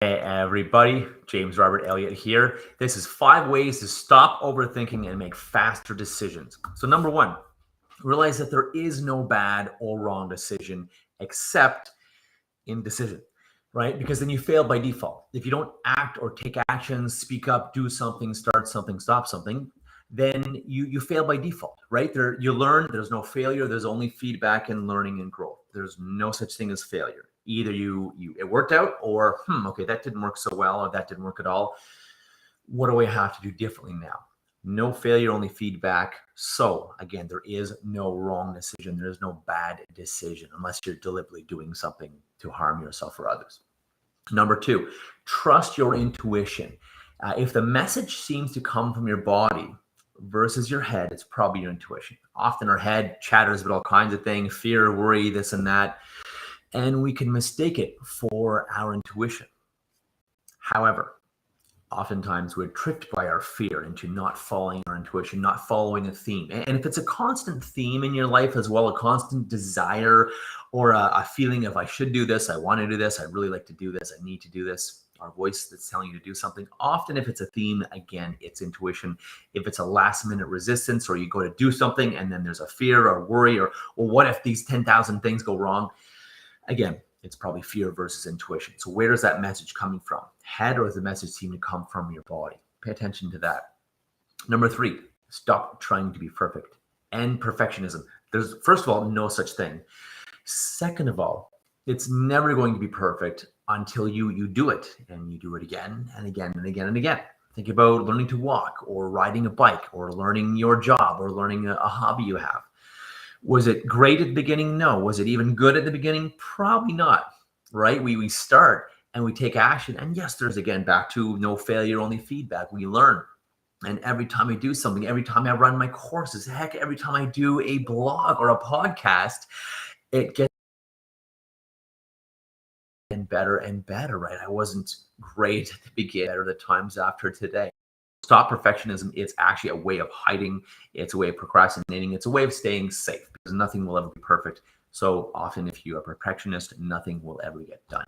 Hey everybody, James Robert Elliott here. This is 5 ways to stop overthinking and make faster decisions. So number one, realize that there is no bad or wrong decision except indecision, right? Because then you fail by default. If you don't act or take action, speak up, do something, start something, stop something, then you fail by default, right? You learn, there's no failure, there's only feedback and learning and growth. There's no such thing as failure. Either it worked out, or okay, that didn't work so well, or that didn't work at all. What do I have to do differently now? No failure, only feedback. So again, there is no wrong decision. There is no bad decision unless you're deliberately doing something to harm yourself or others. Number two, trust your intuition. If the message seems to come from your body versus your head, it's probably your intuition. Often our head chatters about all kinds of things, fear, worry, this and that, and we can mistake it for our intuition. However, oftentimes we're tricked by our fear into not following our intuition, not following a theme. And if it's a constant theme in your life as well, a constant desire or a feeling of I should do this, I want to do this, I really like to do this, I need to do this, our voice that's telling you to do something. Often if it's a theme, again, it's intuition. If it's a last minute resistance or you go to do something and then there's a fear or worry or well, what if these 10,000 things go wrong? Again, it's probably fear versus intuition. So where is that message coming from? Head, or does the message seem to come from your body? Pay attention to that. Number three, stop trying to be perfect. End perfectionism. There's, first of all, no such thing. Second of all, it's never going to be perfect until you do it, and you do it again and again and again and again. Think about learning to walk or riding a bike or learning your job or learning a hobby you have. Was it great at the beginning? No. Was it even good at the beginning? Probably not, right? We start and we take action. And yes, there's again back to no failure, only feedback. We learn. And every time I do something, every time I run my courses, heck, every time I do a blog or a podcast, it gets better and better, right? I wasn't great at the beginning, better the times after today. Stop perfectionism. It's actually a way of hiding. It's a way of procrastinating. It's a way of staying safe because nothing will ever be perfect. So often if you're a perfectionist, nothing will ever get done.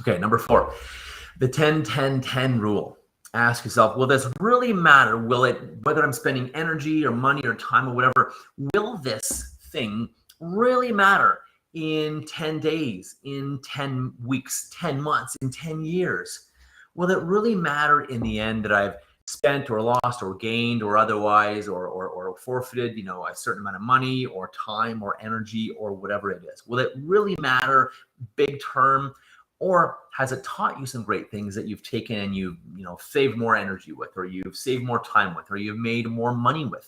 Okay, number four, the 10-10-10 rule. Ask yourself, will this really matter? Will it, whether I'm spending energy or money or time or whatever, will this thing really matter in 10 days, in 10 weeks, 10 months, in 10 years? Will it really matter in the end that I've spent or lost or gained or otherwise or forfeited, a certain amount of money or time or energy or whatever it is? Will it really matter big term? Or has it taught you some great things that you've taken and you've saved more energy with, or you've saved more time with, or you've made more money with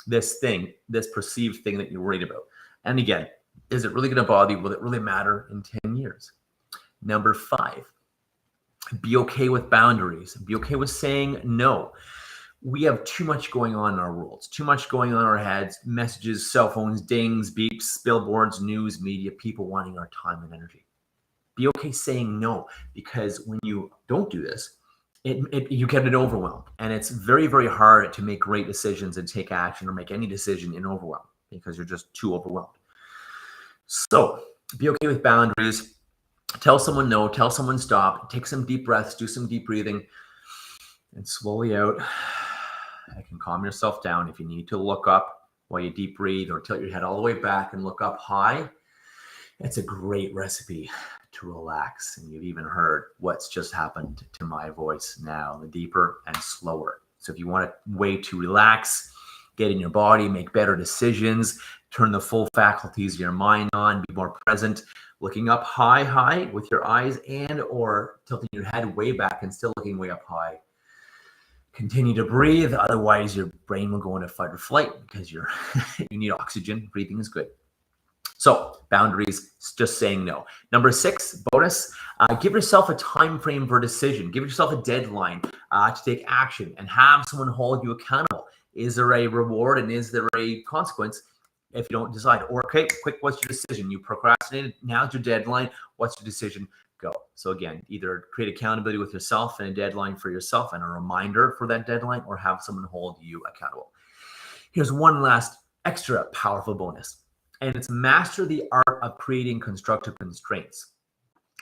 this thing, this perceived thing that you're worried about? And again, is it really going to bother you? Will it really matter in 10 years? Number five, be okay with boundaries. Be okay with saying no. We have too much going on in our worlds, too much going on in our heads, messages, cell phones, dings, beeps, billboards, news, media, people wanting our time and energy. Be okay saying no, because when you don't do this, you get overwhelmed. And it's very, very hard to make great decisions and take action or make any decision in overwhelm because you're just too overwhelmed. So be okay with boundaries. Tell someone no, tell someone stop, take some deep breaths, do some deep breathing, and slowly out. I can calm yourself down. If you need to look up while you deep breathe or tilt your head all the way back and look up high, it's a great recipe to relax. And you've even heard what's just happened to my voice now, the deeper and slower. So if you want a way to relax, get in your body, make better decisions, turn the full faculties of your mind on, be more present, looking up high with your eyes and or tilting your head way back and still looking way up high. Continue to breathe. Otherwise, your brain will go into fight or flight because you need oxygen. Breathing is good. So boundaries, just saying no. Number six, bonus, give yourself a time frame for a decision. Give yourself a deadline to take action and have someone hold you accountable. Is there a reward and is there a consequence if you don't decide? Or, okay, quick, what's your decision? You procrastinated, now's your deadline. What's your decision? Go. So again, either create accountability with yourself and a deadline for yourself and a reminder for that deadline, or have someone hold you accountable. Here's one last extra powerful bonus, and it's master the art of creating constructive constraints.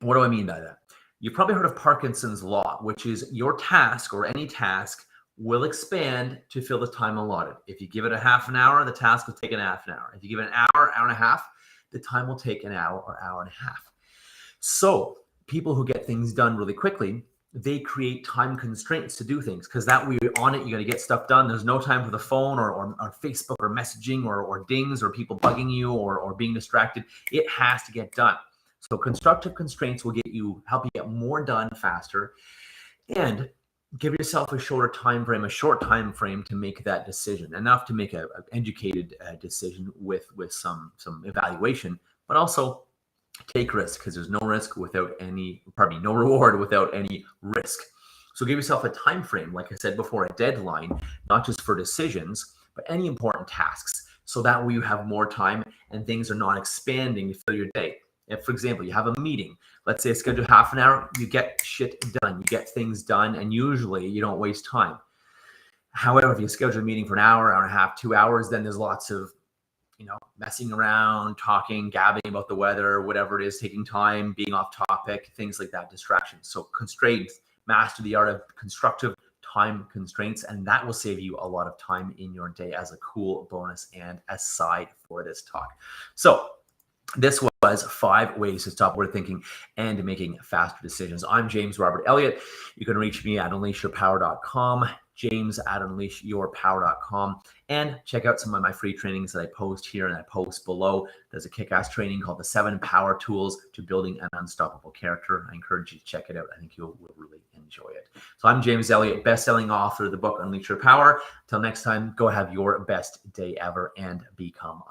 What do I mean by that? You've probably heard of Parkinson's law, which is your task or any task will expand to fill the time allotted. If you give it a half an hour, the task will take an half an hour. If you give it an hour, hour and a half, the time will take an hour or hour and a half. So people who get things done really quickly, they create time constraints to do things because that way you're on it, you're going to get stuff done. There's no time for the phone or Facebook or messaging or dings or people bugging you or being distracted. It has to get done. So constructive constraints will help you get more done faster, and give yourself a short time frame to make that decision, enough to make an educated decision with some evaluation, but also take risk because there's no reward without any risk. So give yourself a time frame, like I said before, a deadline, not just for decisions, but any important tasks. So that way you have more time and things are not expanding to fill your day. If, for example, you have a meeting, let's say it's scheduled half an hour, you get shit done, you get things done, and usually you don't waste time. However, if you schedule a meeting for an hour, hour and a half, 2 hours, then there's lots of messing around, talking, gabbing about the weather, whatever it is, taking time, being off topic, things like that, distractions. So constraints, master the art of constructive time constraints, and that will save you a lot of time in your day as a cool bonus and aside for this talk. So this was 5 ways to stop overthinking and making faster decisions. I'm James Robert Elliott. You can reach me at unleashyourpower.com, james@unleashyourpower.com, and check out some of my free trainings that I post here and I post below. There's a kick-ass training called the 7 Power Tools to Building an Unstoppable Character. I encourage you to check it out. I think you'll really enjoy it. So I'm James Elliott, best-selling author of the book Unleash Your Power. Till next time, go have your best day ever and become